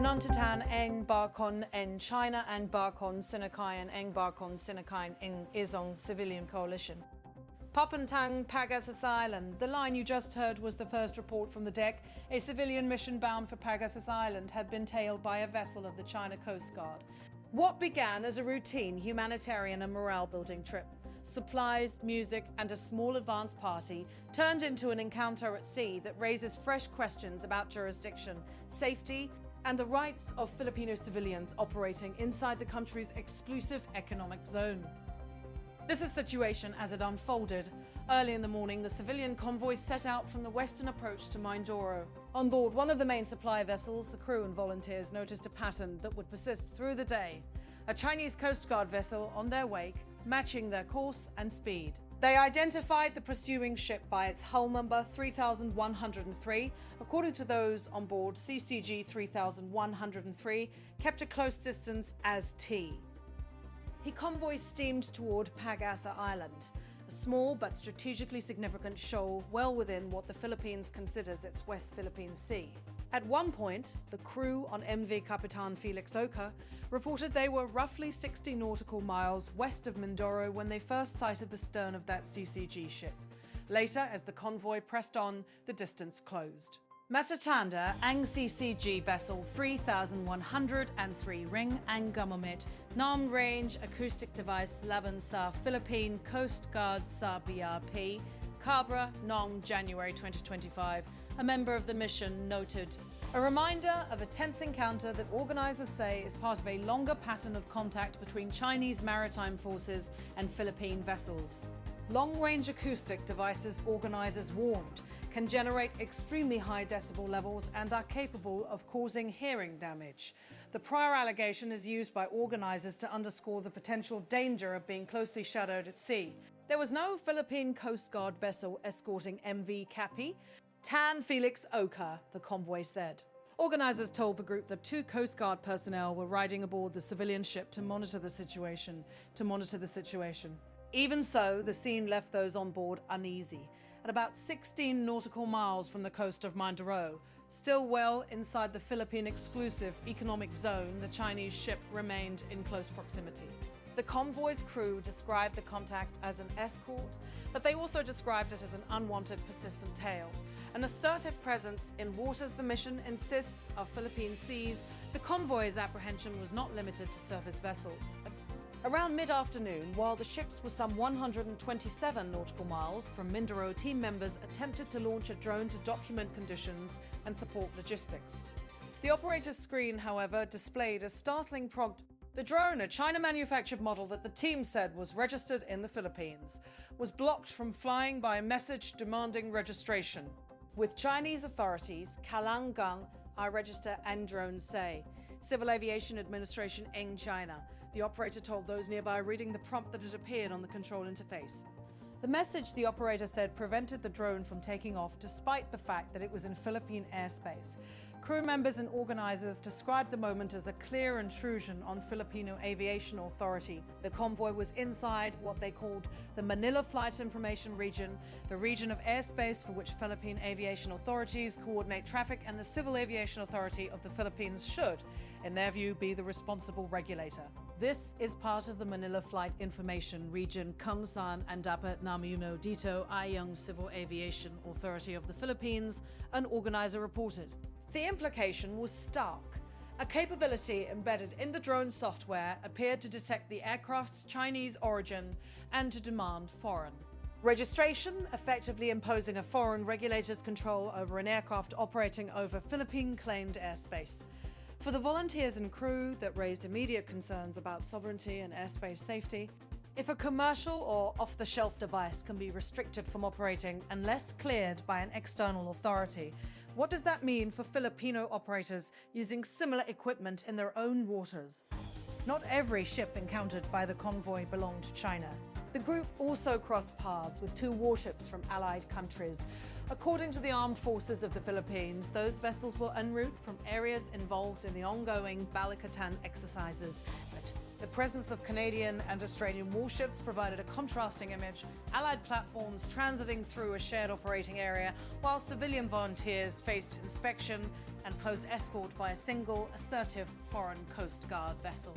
Pinantitan Eng Barkon en China and Barkon Sinakayan Eng Barkon Sinakayan in Izong Civilian Coalition. Papantang Pag-Asa Island. The line you just heard was the first report from the deck. A civilian mission bound for Pag-Asa Island had been tailed by a vessel of the China Coast Guard. What began as a routine humanitarian and morale-building trip, supplies, music, and a small advance party turned into an encounter at sea that raises fresh questions about jurisdiction, safety, and the rights of Filipino civilians operating inside the country's exclusive economic zone. This is the situation as it unfolded. Early in the morning, the civilian convoy set out from the western approach to Mindoro. On board one of the main supply vessels, the crew and volunteers noticed a pattern that would persist through the day. A Chinese Coast Guard vessel on their wake, matching their course and speed. They identified the pursuing ship by its hull number 3103. According to those on board, CCG 3103 kept a close distance as T. The convoy steamed toward Pag-Asa Island, a small but strategically significant shoal well within what the Philippines considers its West Philippine Sea. At one point, the crew on MV Kapitan Felix Oca reported they were roughly 60 nautical miles west of Mindoro when they first sighted the stern of that CCG ship. Later, as the convoy pressed on, the distance closed. Matatanda ang CCG vessel 3103 ring ang gumamit ng range acoustic device laban sa Philippine Coast Guard sa BRP, Cabra noong January 2025, a member of the mission noted. A reminder of a tense encounter that organizers say is part of a longer pattern of contact between Chinese maritime forces and Philippine vessels. Long-range acoustic devices, organizers warned, can generate extremely high decibel levels and are capable of causing hearing damage. The prior allegation is used by organizers to underscore the potential danger of being closely shadowed at sea. There was no Philippine Coast Guard vessel escorting MV Kapitan Felix Oca, the convoy said. Organizers told the group that 2 Coast Guard personnel were riding aboard the civilian ship to monitor the situation. Even so, the scene left those on board uneasy. At about 16 nautical miles from the coast of Mindoro, still well inside the Philippine exclusive economic zone, the Chinese ship remained in close proximity. The convoy's crew described the contact as an escort, but they also described it as an unwanted, persistent tail. An assertive presence in waters the mission insists are Philippine seas, the convoy's apprehension was not limited to surface vessels. Around mid-afternoon, while the ships were some 127 nautical miles from Mindoro, team members attempted to launch a drone to document conditions and support logistics. The operator's screen, however, displayed a startling The drone, a China-manufactured model that the team said was registered in the Philippines, was blocked from flying by a message demanding registration. With Chinese authorities, Kalangang I register and drones say. Civil Aviation Administration in China. The operator told those nearby reading the prompt that had appeared on the control interface. The message, the operator said, prevented the drone from taking off despite the fact that it was in Philippine airspace. Crew members and organizers described the moment as a clear intrusion on Filipino Aviation Authority. The convoy was inside what they called the Manila Flight Information Region, the region of airspace for which Philippine aviation authorities coordinate traffic, and the Civil Aviation Authority of the Philippines should, in their view, be the responsible regulator. This is part of the Manila Flight Information Region kung saan ang dapat namuno dito ay ang Civil Aviation Authority of the Philippines, an organizer reported. The implication was stark. A capability embedded in the drone software appeared to detect the aircraft's Chinese origin and to demand foreign registration, effectively imposing a foreign regulator's control over an aircraft operating over Philippine-claimed airspace. For the volunteers and crew, that raised immediate concerns about sovereignty and airspace safety. If a commercial or off-the-shelf device can be restricted from operating unless cleared by an external authority, what does that mean for Filipino operators using similar equipment in their own waters? Not every ship encountered by the convoy belonged to China. The group also crossed paths with 2 warships from allied countries. According to the armed forces of the Philippines, those vessels were en route from areas involved in the ongoing Balikatan exercises. But The presence of Canadian and Australian warships provided a contrasting image, Allied platforms transiting through a shared operating area, while civilian volunteers faced inspection and close escort by a single, assertive foreign Coast Guard vessel.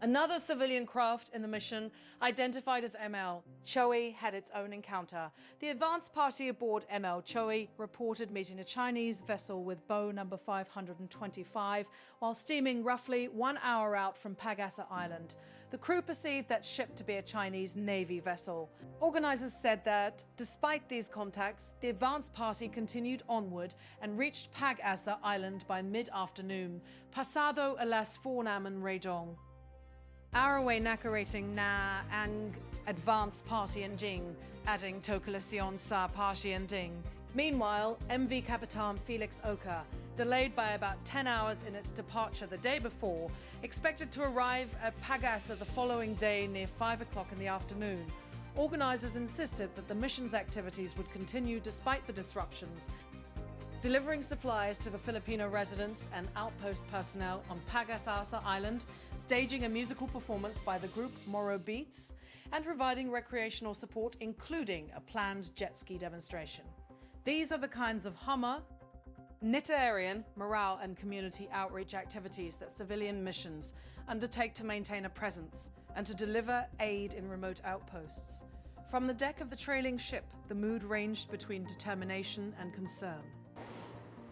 Another civilian craft in the mission, identified as ML Choe, had its own encounter. The advance party aboard ML Choe reported meeting a Chinese vessel with bow number 525 while steaming roughly 1 hour out from Pag-Asa Island. The crew perceived that ship to be a Chinese Navy vessel. Organizers said that, despite these contacts, the advance party continued onward and reached Pag-Asa Island by mid-afternoon, pasado alas 4 naman radong. Araway narrating na ang advance party and Jing, adding to koalisyon sa party and Ding. Meanwhile, MV Kapitan Felix Oca, delayed by about 10 hours in its departure the day before, expected to arrive at Pag-Asa the following day near 5 o'clock in the afternoon. Organizers insisted that the mission's activities would continue despite the disruptions, delivering supplies to the Filipino residents and outpost personnel on Pag-Asa Island, staging a musical performance by the group Moro Beats, and providing recreational support, including a planned jet ski demonstration. These are the kinds of humanitarian, morale and community outreach activities that civilian missions undertake to maintain a presence and to deliver aid in remote outposts. From the deck of the trailing ship, the mood ranged between determination and concern.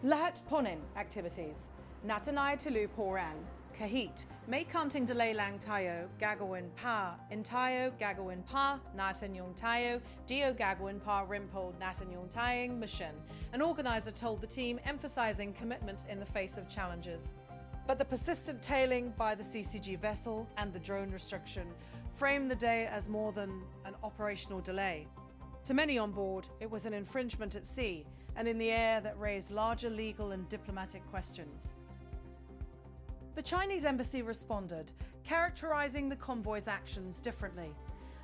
Lahat ponin activities. Natanay tulu porang. Kahit may kanting delay lang tayo, gagawin pa. In tayo, gagawin pa. Natin yung tayo. Dio gagawin pa rimpo natin yung tayong mission. An organizer told the team, emphasizing commitment in the face of challenges. But the persistent tailing by the CCG vessel and the drone restriction framed the day as more than an operational delay. To many on board, it was an infringement at sea and in the air that raised larger legal and diplomatic questions. The Chinese embassy responded, characterizing the convoy's actions differently.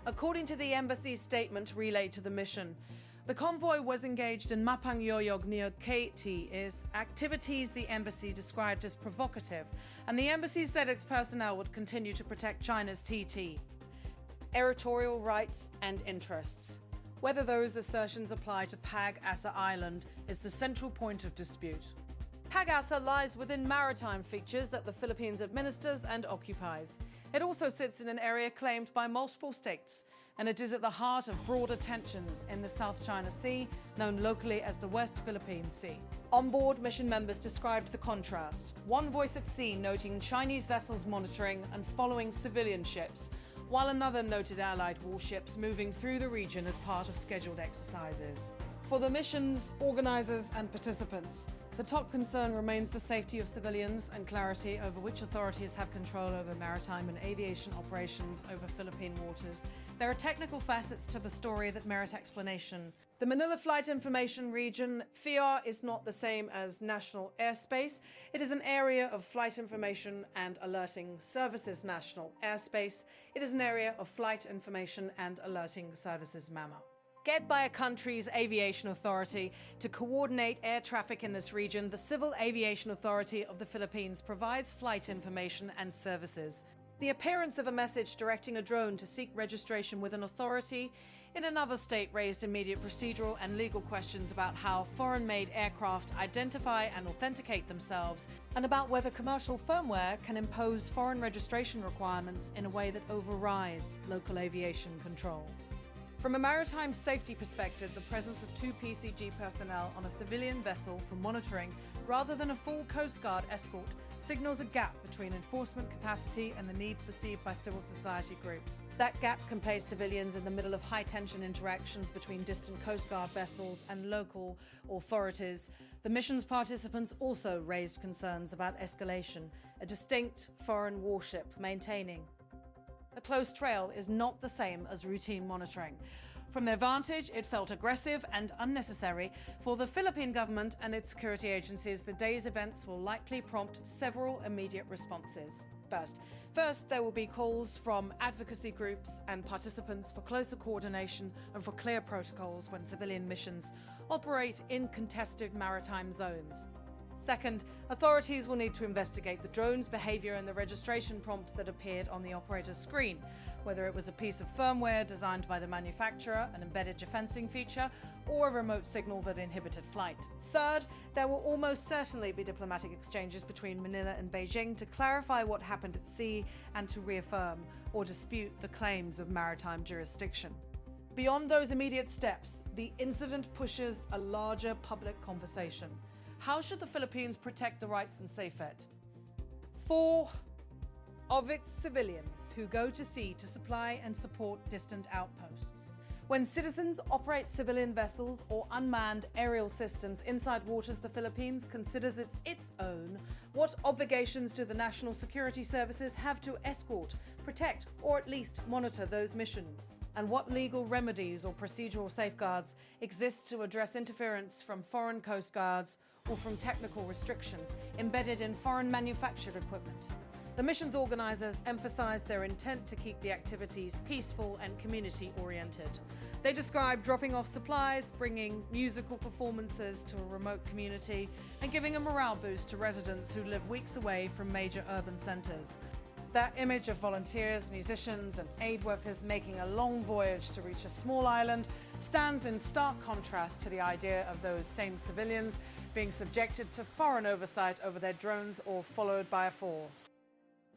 According to the embassy's statement relayed to the mission, the convoy was engaged in mapangyoyog near KT's activities the embassy described as provocative, and the embassy said its personnel would continue to protect China's territorial rights and interests. Whether those assertions apply to Pag-Asa Island is the central point of dispute. Pag-Asa lies within maritime features that the Philippines administers and occupies. It also sits in an area claimed by multiple states, and it is at the heart of broader tensions in the South China Sea, known locally as the West Philippine Sea. On board, mission members described the contrast. One voice at sea noting Chinese vessels monitoring and following civilian ships, while another noted Allied warships moving through the region as part of scheduled exercises. For the mission's organizers and participants, the top concern remains the safety of civilians and clarity over which authorities have control over maritime and aviation operations over Philippine waters. There are technical facets to the story that merit explanation. The Manila Flight Information Region, FIR, is not the same as national airspace. It is an area of flight information and alerting services national airspace. It is an area of flight information and alerting services MAMA. Led by a country's aviation authority to coordinate air traffic in this region, the Civil Aviation Authority of the Philippines provides flight information and services. The appearance of a message directing a drone to seek registration with an authority in another state raised immediate procedural and legal questions about how foreign-made aircraft identify and authenticate themselves, and about whether commercial firmware can impose foreign registration requirements in a way that overrides local aviation control. From a maritime safety perspective, the presence of 2 PCG personnel on a civilian vessel for monitoring rather than a full Coast Guard escort signals a gap between enforcement capacity and the needs perceived by civil society groups. That gap can place civilians in the middle of high-tension interactions between distant Coast Guard vessels and local authorities. The mission's participants also raised concerns about escalation, a distinct foreign warship maintaining a close trail is not the same as routine monitoring. From their vantage, it felt aggressive and unnecessary. For the Philippine government and its security agencies, the day's events will likely prompt several immediate responses. First, there will be calls from advocacy groups and participants for closer coordination and for clear protocols when civilian missions operate in contested maritime zones. Second, authorities will need to investigate the drone's behavior and the registration prompt that appeared on the operator's screen, whether it was a piece of firmware designed by the manufacturer, an embedded geofencing feature, or a remote signal that inhibited flight. Third, there will almost certainly be diplomatic exchanges between Manila and Beijing to clarify what happened at sea and to reaffirm or dispute the claims of maritime jurisdiction. Beyond those immediate steps, the incident pushes a larger public conversation. How should the Philippines protect the rights and safety of its civilians who go to sea to supply and support distant outposts? When citizens operate civilian vessels or unmanned aerial systems inside waters the Philippines considers its own, what obligations do the national security services have to escort, protect, or at least monitor those missions? And what legal remedies or procedural safeguards exist to address interference from foreign coast guards or from technical restrictions embedded in foreign manufactured equipment? The mission's organizers emphasize their intent to keep the activities peaceful and community-oriented. They describe dropping off supplies, bringing musical performances to a remote community, and giving a morale boost to residents who live weeks away from major urban centers. That image of volunteers, musicians, and aid workers making a long voyage to reach a small island stands in stark contrast to the idea of those same civilians being subjected to foreign oversight over their drones or followed by a four.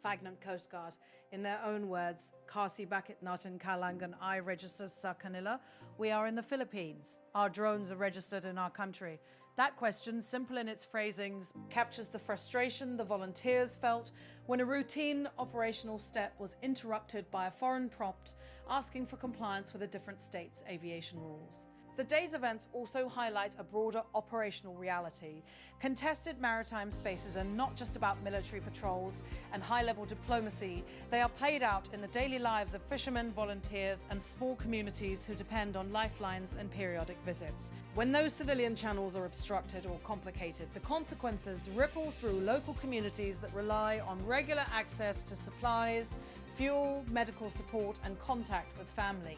Fagnant Coast Guard, in their own words, Kasi bakit natin kailangan I-register sa kanila? We are in the Philippines. Our drones are registered in our country. That question, simple in its phrasings, captures the frustration the volunteers felt when a routine operational step was interrupted by a foreign prompt asking for compliance with a different state's aviation rules. The day's events also highlight a broader operational reality. Contested maritime spaces are not just about military patrols and high-level diplomacy. They are played out in the daily lives of fishermen, volunteers, and small communities who depend on lifelines and periodic visits. When those civilian channels are obstructed or complicated, the consequences ripple through local communities that rely on regular access to supplies, fuel, medical support, and contact with family.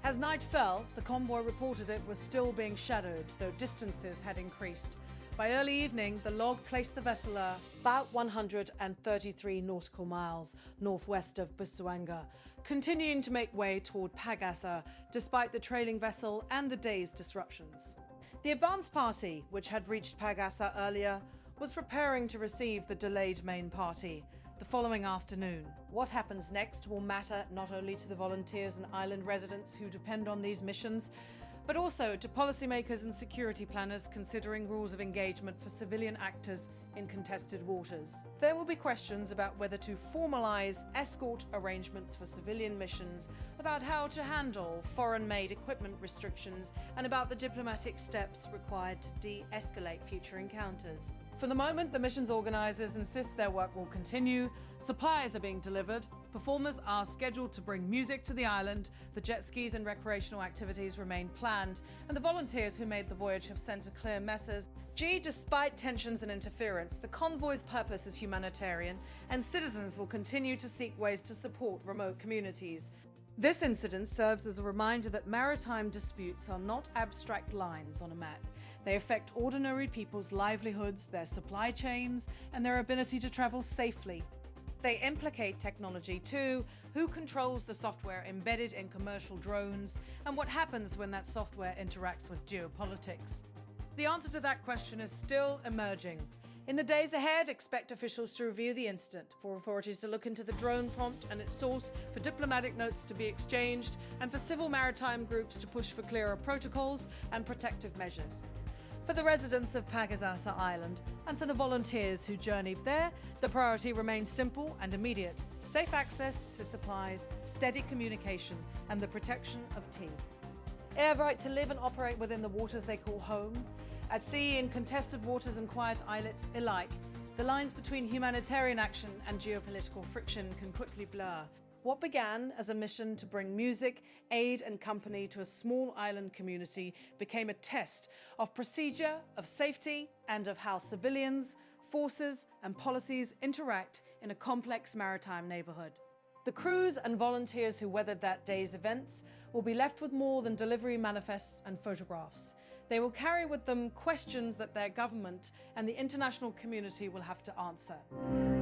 As night fell, the convoy reported it was still being shadowed, though distances had increased. By early evening, the log placed the vessel about 133 nautical miles northwest of Busuanga, continuing to make way toward Pag-Asa, despite the trailing vessel and the day's disruptions. The advance party, which had reached Pag-Asa earlier, was preparing to receive the delayed main party the following afternoon. What happens next will matter not only to the volunteers and island residents who depend on these missions, but also to policymakers and security planners considering rules of engagement for civilian actors in contested waters. There will be questions about whether to formalize escort arrangements for civilian missions, about how to handle foreign-made equipment restrictions, and about the diplomatic steps required to de-escalate future encounters. For the moment, the mission's organizers insist their work will continue. Supplies are being delivered. Performers are scheduled to bring music to the island. The jet skis and recreational activities remain planned. And the volunteers who made the voyage have sent a clear message. Despite tensions and interference, the convoy's purpose is humanitarian, and citizens will continue to seek ways to support remote communities. This incident serves as a reminder that maritime disputes are not abstract lines on a map. They affect ordinary people's livelihoods, their supply chains, and their ability to travel safely. They implicate technology too. Who controls the software embedded in commercial drones, and what happens when that software interacts with geopolitics? The answer to that question is still emerging. In the days ahead, expect officials to review the incident, for authorities to look into the drone prompt and its source, for diplomatic notes to be exchanged, and for civil maritime groups to push for clearer protocols and protective measures. For the residents of Pag-Asa Island and for the volunteers who journeyed there, the priority remains simple and immediate: safe access to supplies, steady communication, and the protection of tea. They have a right to live and operate within the waters they call home. At sea, in contested waters and quiet islets alike, the lines between humanitarian action and geopolitical friction can quickly blur. What began as a mission to bring music, aid, and company to a small island community became a test of procedure, of safety, and of how civilians, forces, and policies interact in a complex maritime neighborhood. The crews and volunteers who weathered that day's events will be left with more than delivery manifests and photographs. They will carry with them questions that their government and the international community will have to answer.